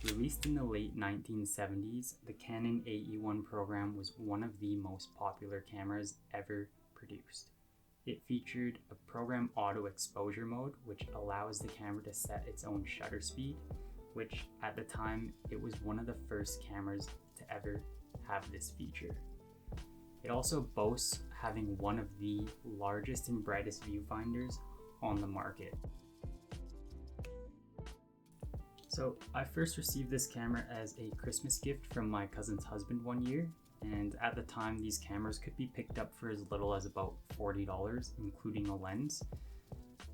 Released in the late 1970s, the Canon AE-1 program was one of the most popular cameras ever produced. It featured a program auto exposure mode, which allows the camera to set its own shutter speed, which at the time, it was one of the first cameras to ever have this feature. It also boasts having one of the largest and brightest viewfinders on the market. So I first received this camera as a Christmas gift from my cousin's husband one year, and at the time these cameras could be picked up for as little as about $40, including a lens.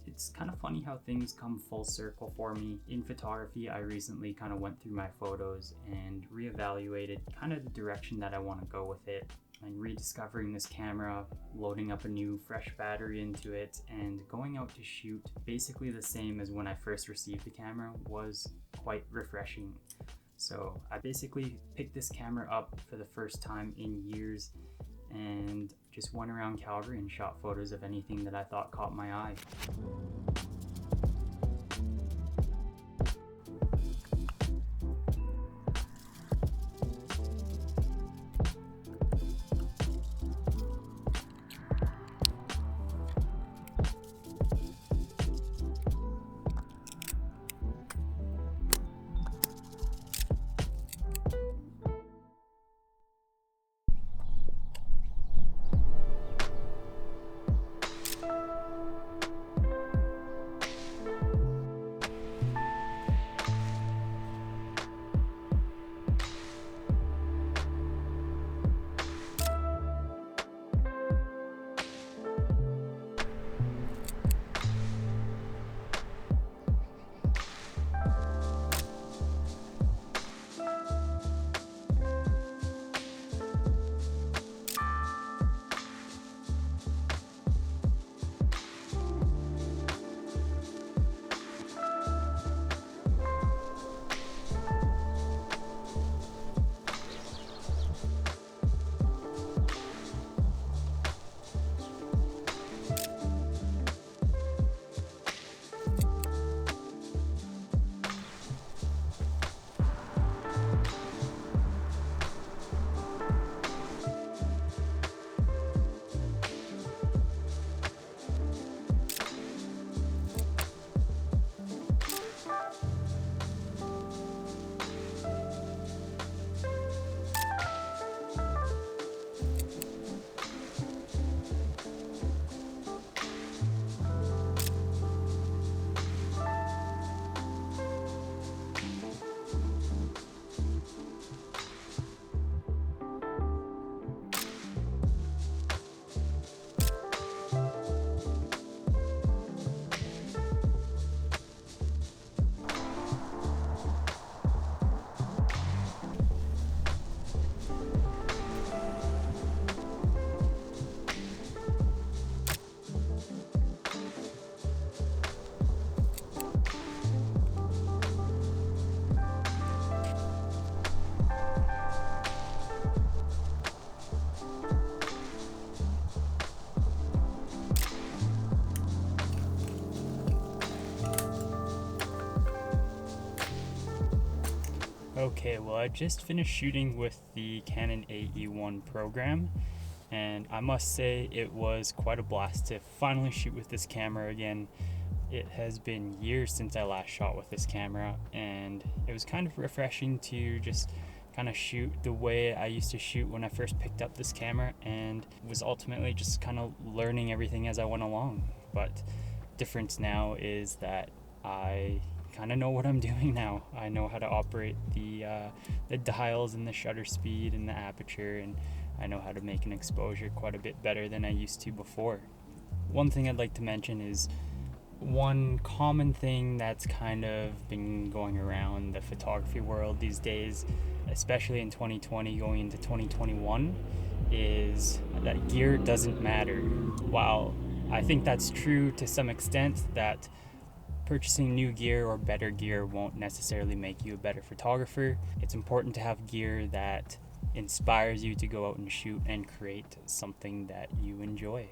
It's kind of funny how things come full circle for me. In photography, I recently kind of went through my photos and reevaluated kind of the direction that I want to go with it, and rediscovering this camera, loading up a new fresh battery into it, and going out to shoot basically the same as when I first received the camera was quite refreshing. So I basically picked this camera up for the first time in years and just went around Calgary and shot photos of anything that I thought caught my eye. Okay, well I just finished shooting with the Canon AE-1 program, and I must say it was quite a blast to finally shoot with this camera again. It has been years since I last shot with this camera, and it was kind of refreshing to just kind of shoot the way I used to shoot when I first picked up this camera, and was ultimately just kind of learning everything as I went along. But difference now is that I kind of know what I'm doing now. I know how to operate the dials and the shutter speed and the aperture, and I know how to make an exposure quite a bit better than I used to before. One thing I'd like to mention is one common thing that's kind of been going around the photography world these days, especially in 2020 going into 2021, is that gear doesn't matter. While I think that's true to some extent, that purchasing new gear or better gear won't necessarily make you a better photographer. It's important to have gear that inspires you to go out and shoot and create something that you enjoy.